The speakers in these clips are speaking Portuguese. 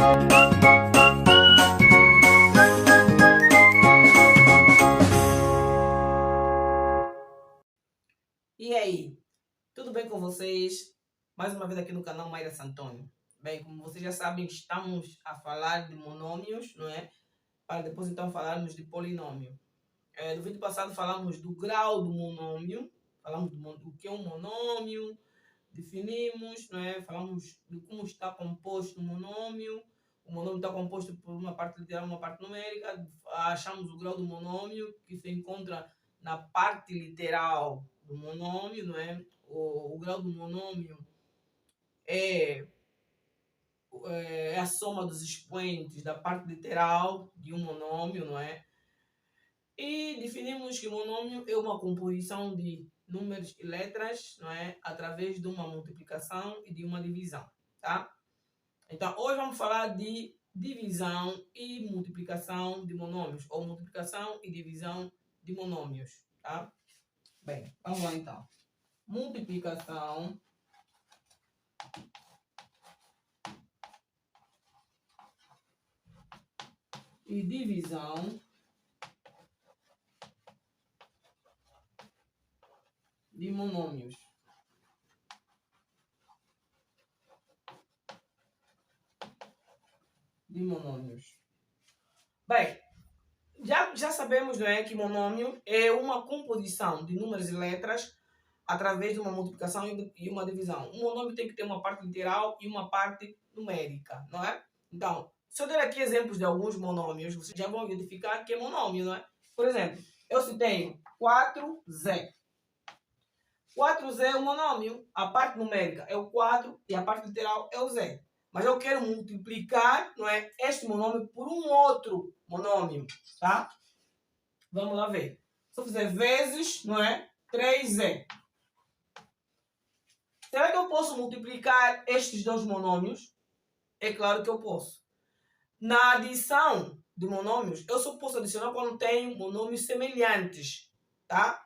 E aí, tudo bem com vocês? Mais uma vez aqui no canal Mayra Santoni. Bem, como vocês já sabem, estamos a falar de monômios, não é? Para depois então falarmos de polinômio. No vídeo passado falamos do grau do monômio, falamos do que é um monômio, definimos, não é? Falamos de como está composto o monômio. O monômio está composto por uma parte literal e uma parte numérica. Achamos o grau do monômio, que se encontra na parte literal do monômio, não é? O grau do monômio é a soma dos expoentes da parte literal de um monômio, não é? E definimos que o monômio é uma composição de números e letras, não é? Através de uma multiplicação e de uma divisão, tá? Então, hoje vamos falar de divisão e multiplicação de monômios, ou multiplicação e divisão de monômios, tá? Bem, vamos lá então. Multiplicação e divisão de monômios. Bem, já sabemos, não é, que monômio é uma composição de números e letras através de uma multiplicação e uma divisão. Um monômio tem que ter uma parte literal e uma parte numérica, não é? Então, se eu der aqui exemplos de alguns monômios, vocês já vão identificar que é monômio, não é? Por exemplo, eu citei 4z. 4z é um monômio, a parte numérica é o 4 e a parte literal é o z. Mas eu quero multiplicar, não é, este monômio por um outro monômio, tá? Vamos lá ver. Se eu fizer vezes, não é, 3z. Será que eu posso multiplicar estes dois monômios? É claro que eu posso. Na adição de monômios, eu só posso adicionar quando tenho monômios semelhantes, tá?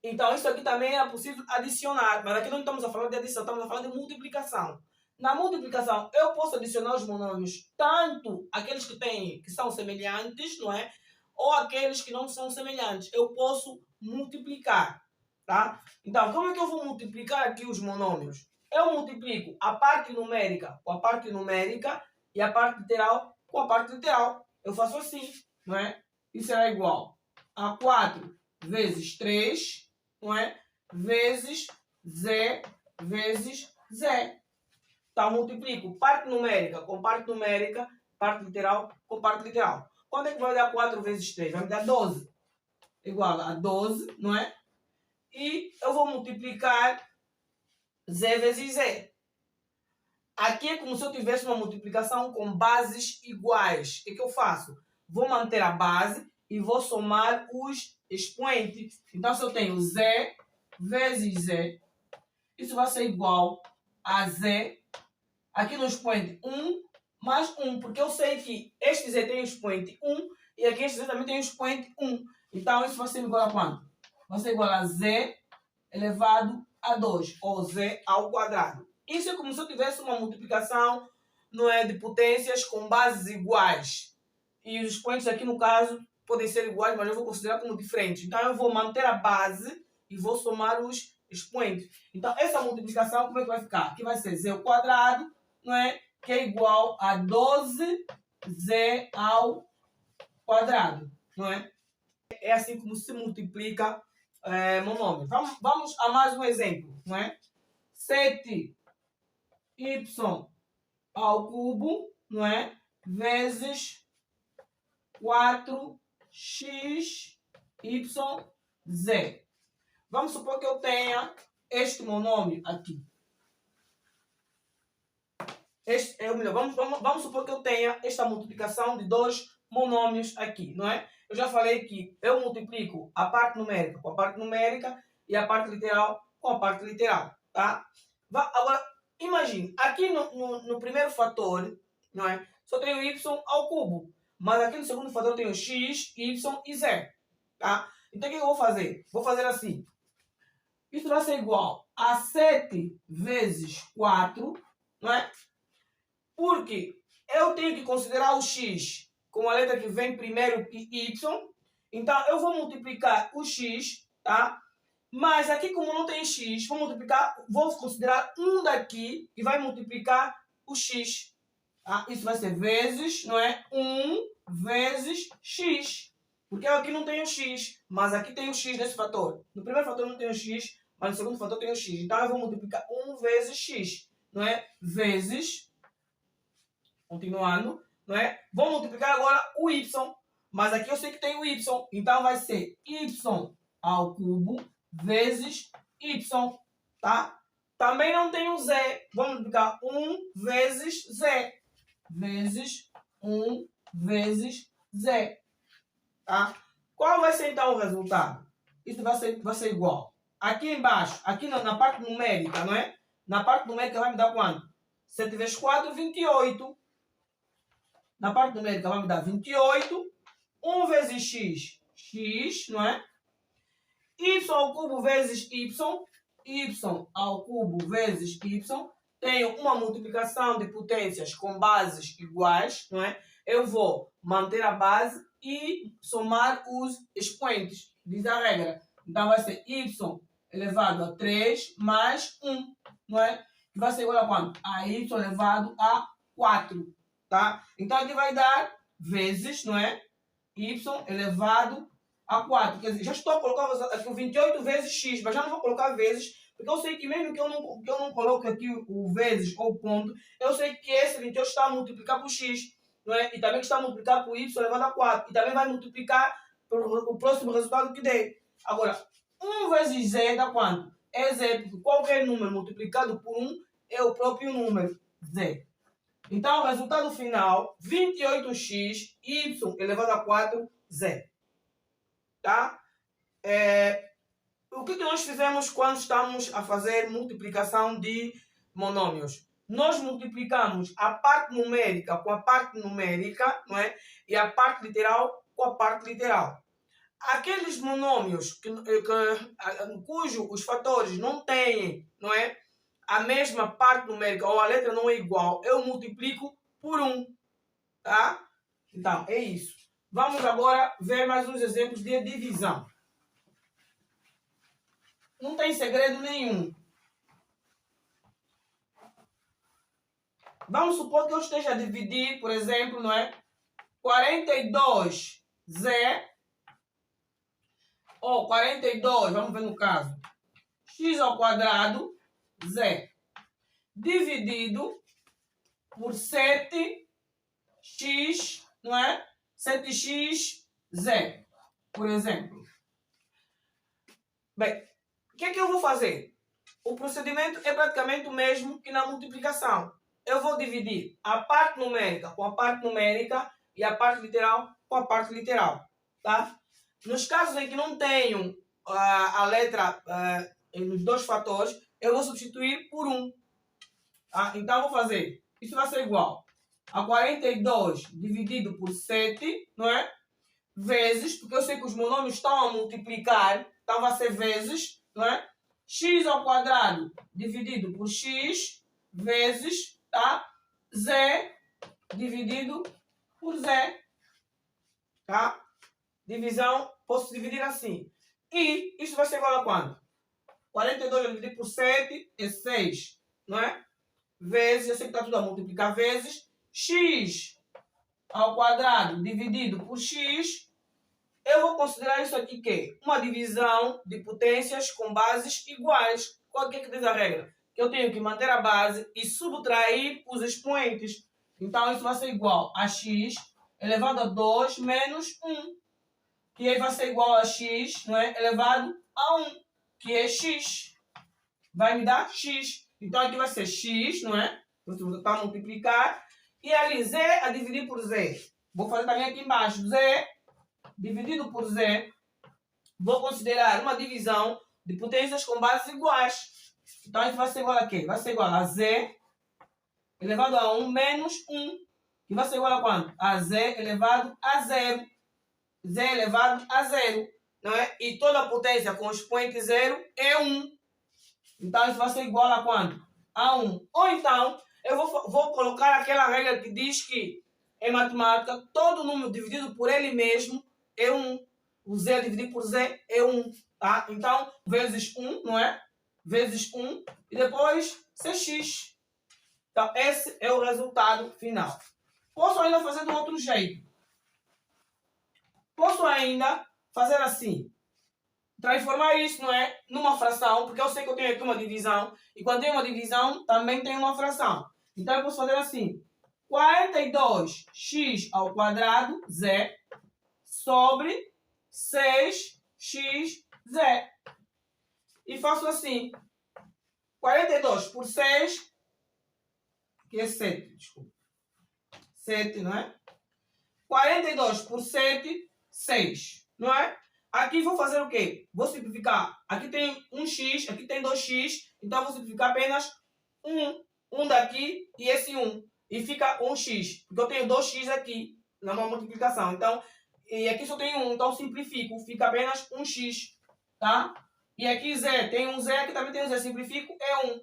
Então, isso aqui também é possível adicionar, mas aqui não estamos a falar de adição, estamos a falar de multiplicação. Na multiplicação, eu posso adicionar os monômios, tanto aqueles que são semelhantes, não é? Ou aqueles que não são semelhantes. Eu posso multiplicar, tá? Então, como é que eu vou multiplicar aqui os monômios? Eu multiplico a parte numérica com a parte numérica e a parte literal com a parte literal. Eu faço assim, não é? Isso será igual a 4 vezes 3, não é? Vezes z vezes z. Então, multiplico parte numérica com parte numérica, parte literal com parte literal. Quanto é que vai dar 4 vezes 3? Vai me dar 12. Igual a 12, não é? E eu vou multiplicar z vezes z. Aqui é como se eu tivesse uma multiplicação com bases iguais. O que eu faço? Vou manter a base e vou somar os expoentes. Então, se eu tenho z vezes z, isso vai ser igual a z. Aqui no expoente 1 mais 1, porque eu sei que este z tem o expoente 1 e aqui este z também tem o expoente 1. Então, isso vai ser igual a quanto? Vai ser igual a z elevado a 2, ou z ao quadrado. Isso é como se eu tivesse uma multiplicação, não é, de potências com bases iguais. E os expoentes aqui, no caso, podem ser iguais, mas eu vou considerar como diferentes. Então, eu vou manter a base e vou somar os expoentes. Então, essa multiplicação, como é que vai ficar? Aqui vai ser z ao quadrado, não é? Que é igual a 12z ao quadrado, não é? É assim como se multiplica monômio. Vamos a mais um exemplo, não é? 7y ao cubo, não é? Vezes 4xyz. Vamos supor que eu tenha este monômio aqui. Vamos supor que eu tenha esta multiplicação de dois monômios aqui, não é? Eu já falei que eu multiplico a parte numérica com a parte numérica e a parte literal com a parte literal, tá? Agora, imagine, aqui no primeiro fator, não é? Só tenho y ao cubo, mas aqui no segundo fator eu tenho x, y e z, tá? Então, o que eu vou fazer? Vou fazer assim. Isso vai ser igual a 7 vezes 4, não é? Porque eu tenho que considerar o x com a letra que vem primeiro y. Então, eu vou multiplicar o x, tá? Mas aqui, como não tem x, vou considerar um daqui e vai multiplicar o x. Tá? Isso vai ser vezes, não é? 1 vezes x. Porque aqui não tem o x, mas aqui tem o x nesse fator. No primeiro fator não tem o x, mas no segundo fator tem o x. Então, eu vou multiplicar 1 vezes x, não é? Vezes, continuando, não é? Vou multiplicar agora o y, mas aqui eu sei que tem o y. Então, vai ser y ao cubo vezes y, tá? Também não tem o z. Vou multiplicar 1 vezes z. Vezes 1 vezes z. Tá? Qual vai ser então o resultado? Isso vai ser igual. Aqui embaixo, aqui na parte numérica, não é? Na parte numérica vai me dar quanto? 7 vezes 4, 28. Na parte numérica vai me dar 28. 1 vezes x, x, não é? Y ao cubo vezes y. Y ao cubo vezes y. Tenho uma multiplicação de potências com bases iguais, não é? Eu vou manter a base e somar os expoentes. Diz a regra. Então, vai ser y elevado a 3 mais 1, não é? Que vai ser igual a quanto? A y elevado a 4, tá? Então, aqui vai dar vezes, não é? Y elevado a 4. Quer dizer, já estou a colocar aqui o 28 vezes x, mas já não vou colocar vezes, porque eu sei que mesmo que eu não coloque aqui o vezes ou ponto, eu sei que esse 28 está a multiplicar por x. Não é? E também está a multiplicar por y elevado a 4. E também vai multiplicar por o próximo resultado que dê. Agora, 1 vezes z dá quanto? É z, porque qualquer número multiplicado por 1 é o próprio número, z. Então, o resultado final, 28x, y elevado a 4, z. Tá? O que nós fizemos quando estamos a fazer multiplicação de monômios? Nós multiplicamos a parte numérica com a parte numérica, não é? E a parte literal com a parte literal. Aqueles monômios cujo os fatores não têm, não é? A mesma parte numérica ou a letra não é igual, eu multiplico por 1, tá? Então, é isso. Vamos agora ver mais uns exemplos de divisão. Não tem segredo nenhum. Vamos supor que eu esteja a dividir, por exemplo, não é? 42z ou 42, vamos ver no caso, x ao quadrado, z, dividido por 7x, não é? 7x, z, por exemplo. Bem, o que é que eu vou fazer? O procedimento é praticamente o mesmo que na multiplicação. Eu vou dividir a parte numérica com a parte numérica e a parte literal com a parte literal, tá? Nos casos em que não tenho a letra nos dois fatores, eu vou substituir por 1. Tá? Então, vou fazer. Isso vai ser igual a 42 dividido por 7, não é? Vezes, porque eu sei que os monômios estão a multiplicar, então vai ser vezes, não é? X ao quadrado dividido por x, vezes, tá? Z dividido por z, tá? Divisão, posso dividir assim. E isso vai ser igual a quanto? 42 dividido por 7 é 6, não é? Vezes, eu sei que está tudo a multiplicar, vezes x ao quadrado dividido por x. Eu vou considerar isso aqui que uma divisão de potências com bases iguais. Qual que diz a regra? Que eu tenho que manter a base e subtrair os expoentes. Então, isso vai ser igual a x elevado a 2 menos 1. Que aí vai ser igual a x, não é? Elevado a 1, que é x. Vai me dar x. Então, aqui vai ser x, não é? Você vai multiplicar. E ali, z a dividir por z. Vou fazer também aqui embaixo. Z dividido por z. Vou considerar uma divisão de potências com bases iguais. Então, isso vai ser igual a quê? Vai ser igual a z elevado a 1 menos 1. Que vai ser igual a quanto? A z elevado a 0. Z elevado a 0. Não é? E toda a potência com expoente 0 é 1. Então, isso vai ser igual a quanto? A 1. Ou então, eu vou colocar aquela regra que diz que, em matemática, todo número dividido por ele mesmo é 1. O z dividido por z é 1. Tá? Então, vezes 1, não é? Vezes 1 e depois cx. Então, esse é o resultado final. Posso ainda fazer de outro jeito. Posso ainda fazer assim. Transformar isso, não é? Numa fração, porque eu sei que eu tenho aqui uma divisão. E quando tem uma divisão, também tem uma fração. Então, eu posso fazer assim. 42x ao quadrado, z, sobre 6xz. E faço assim. 42 por 6, que é 7, desculpa. 7, não é? 42 por 7, 6, não é? Aqui vou fazer o quê? Vou simplificar. Aqui tem 1x, aqui tem 2x, então vou simplificar apenas 1 daqui e esse 1. E fica 1x, porque eu tenho 2x aqui na multiplicação. Então, e aqui só tem 1, então simplifico, fica apenas 1x, tá? E aqui z, tem um z, aqui também tem um z, simplifico, é 1.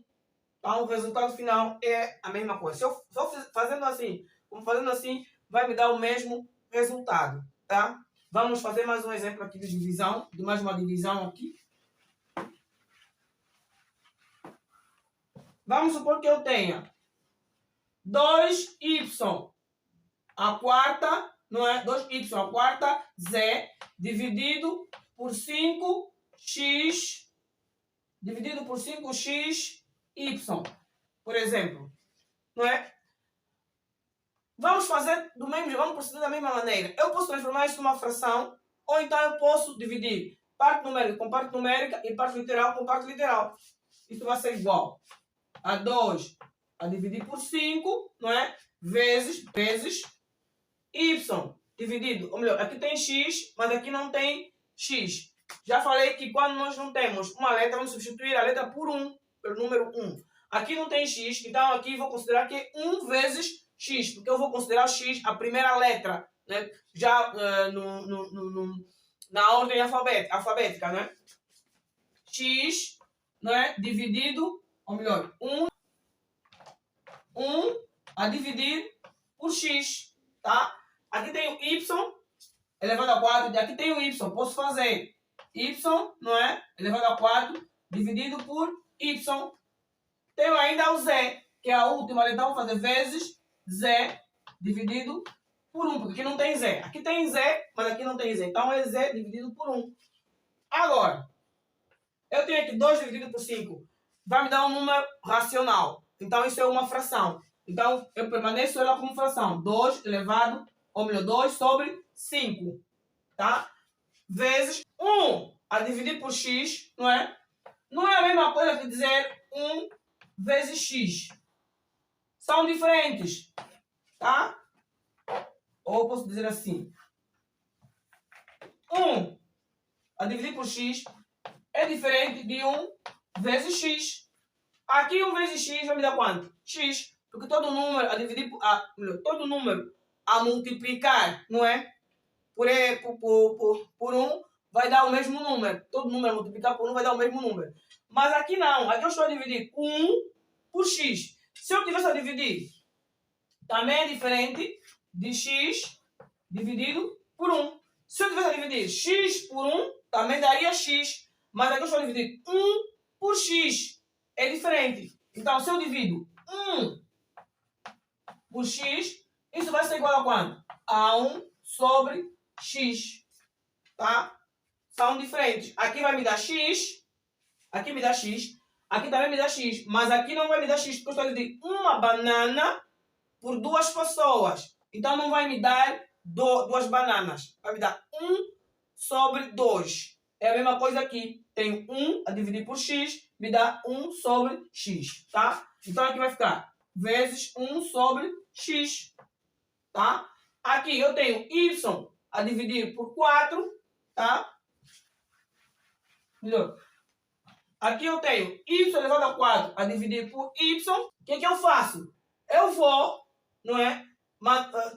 Então, o resultado final é a mesma coisa. Se eu fazendo assim, vai me dar o mesmo resultado, tá? Vamos fazer mais um exemplo aqui de divisão, de mais uma divisão aqui. Vamos supor que eu tenha 2y à quarta, não é? 2y à quarta, z, dividido por 5x, dividido por 5x, y, por exemplo, não é? Vamos proceder da mesma maneira. Eu posso transformar isso numa fração, ou então eu posso dividir parte numérica com parte numérica e parte literal com parte literal. Isso vai ser igual a 2 a dividir por 5, não é? Vezes y dividido, ou melhor, aqui tem x, mas aqui não tem x. Já falei que quando nós não temos uma letra, vamos substituir a letra por 1, pelo número 1. Aqui não tem x, então aqui vou considerar que é 1 vezes x, porque eu vou considerar x a primeira letra, né? Já na ordem alfabética, né? X, né? Dividido, ou melhor, 1 a dividir por x, tá? Aqui tem o y elevado a 4, e aqui tem o y, posso fazer y, não é? Elevado a 4 dividido por y. Tenho ainda o z, que é a última letra, vou fazer vezes z dividido por 1, porque aqui não tem z. Aqui tem z, mas aqui não tem z. Então é z dividido por 1. Agora, eu tenho aqui 2 dividido por 5. Vai me dar um número racional. Então isso é uma fração. Então eu permaneço ela como fração. 2 elevado, ou melhor, 2 sobre 5. Tá? Vezes 1 a dividir por x, não é? Não é a mesma coisa que dizer 1 vezes x. São diferentes, tá? Ou posso dizer assim. 1 a dividir por x é diferente de 1 vezes x. Aqui 1 vezes x vai me dar quanto? X. Porque todo número a dividir todo número a multiplicar, não é? Por 1 vai dar o mesmo número. Todo número a multiplicar por 1 vai dar o mesmo número. Mas aqui não. Aqui eu estou a dividir 1 por x. Se eu tivesse a dividir, também é diferente de x dividido por 1. Se eu tivesse a dividir x por 1, também daria x. Mas aqui eu estou a dividir 1 por x. É diferente. Então, se eu divido 1 por x, isso vai ser igual a quanto? A 1 sobre x. Tá? São diferentes. Aqui vai me dar x. Aqui me dá x. Aqui também me dá x. Mas aqui não vai me dar x, porque eu estou a dividir uma banana por 2 pessoas. Então, não vai me dar 2 bananas. Vai me dar 1 sobre 2. É a mesma coisa aqui. Tenho 1 a dividir por x, me dá 1 sobre x. Tá? Então, aqui vai ficar vezes 1 sobre x. Tá? Aqui eu tenho y a dividir por 4. Tá? Melhor. Aqui eu tenho y elevado a 4 a dividir por y. O que eu faço? Eu vou, não é,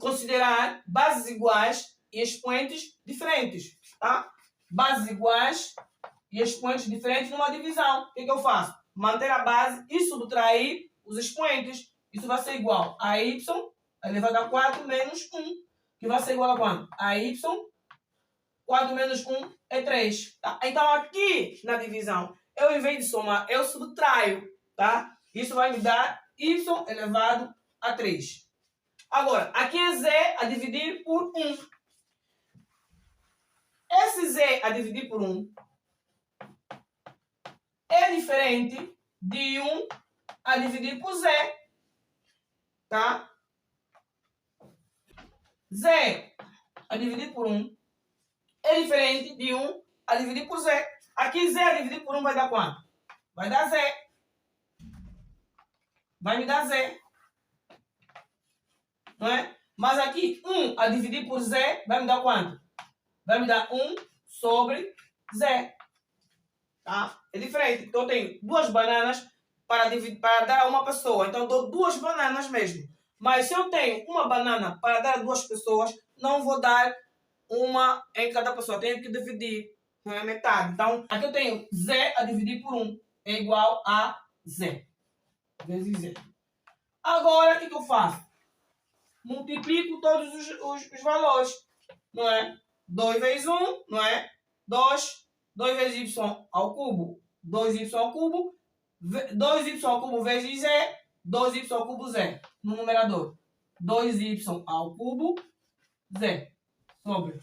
considerar bases iguais e expoentes diferentes. Tá? Bases iguais e expoentes diferentes numa divisão. O que eu faço? Manter a base e subtrair os expoentes. Isso vai ser igual a y elevado a 4 menos 1, que vai ser igual a quanto? A y, 4 menos 1 é 3. Tá? Então, aqui na divisão, eu, em vez de somar, eu subtraio. Tá? Isso vai me dar y elevado a 3. Agora, aqui é z a dividir por 1. Esse z a dividir por 1 é diferente de 1 a dividir por z. Tá? Z a dividir por 1 é diferente de 1 a dividir por z. Aqui z a dividir por 1 vai dar quanto? Vai dar z. Vai me dar z. Não é? Mas aqui 1 a dividir por z vai me dar quanto? Vai me dar 1 sobre z. Tá? É diferente. Então eu tenho 2 bananas para dar a uma pessoa. Então eu dou 2 bananas mesmo. Mas se eu tenho uma banana para dar a 2 pessoas, não vou dar uma em cada pessoa. Tenho que dividir. Não é metade. Então aqui eu tenho z a dividir por 1 é igual a z. Vezes z. Agora o que eu faço? Multiplico todos os valores. Não é? 2 vezes 1, não é? 2 vezes y ao cubo, 2y ao cubo, 2y ao cubo vezes z, 2y ao cubo z, no numerador. 2y ao cubo z, sobre.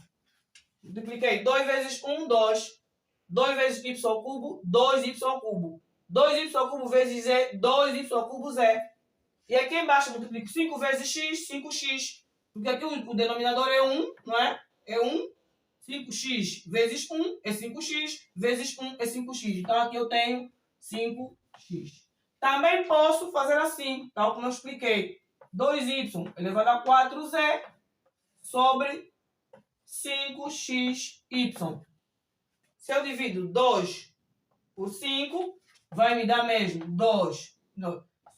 Multipliquei 2 vezes 1, 2. 2 vezes y ao cubo, 2y ao cubo. 2y ao cubo vezes z, 2y ao cubo z. E aqui embaixo multiplico 5 vezes x, 5x. Porque aqui o denominador é 1, não é? É 1. 5x vezes 1 é 5x, vezes 1 é 5x. Então, aqui eu tenho 5x. Também posso fazer assim, tal como eu expliquei. 2y elevado a 4z sobre 5xy. Se eu divido 2 por 5, vai me dar mesmo 2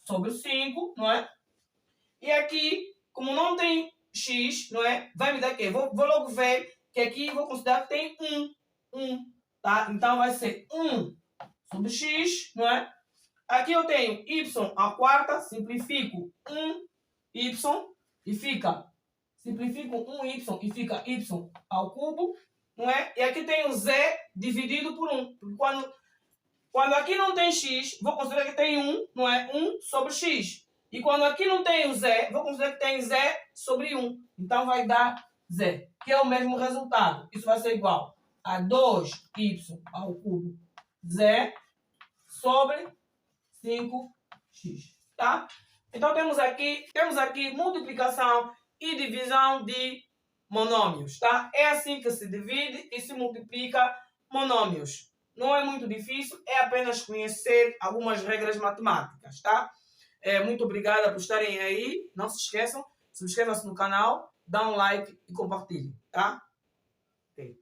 sobre 5, não é? E aqui, como não tem x, não é? Vai me dar o quê? Vou logo ver que aqui vou considerar que tem 1, tá? Então vai ser 1 sobre x, não é? Aqui eu tenho y à quarta, simplifico 1y e fica, simplifico 1y e fica y ao cubo, não é? E aqui tenho z dividido por 1, porque quando aqui não tem x, vou considerar que tem 1, não é? 1 sobre x. E quando aqui não tem o z, vou considerar que tem z sobre 1. Então vai dar z, que é o mesmo resultado. Isso vai ser igual a 2y ao cubo z sobre 5x. Tá? Então temos aqui multiplicação e divisão de monômios. Tá? É assim que se divide e se multiplica monômios. Não é muito difícil, é apenas conhecer algumas regras matemáticas. Tá? Muito obrigada por estarem aí. Não se esqueçam, subscrevam-se no canal, dá um like e compartilhem, tá? Okay.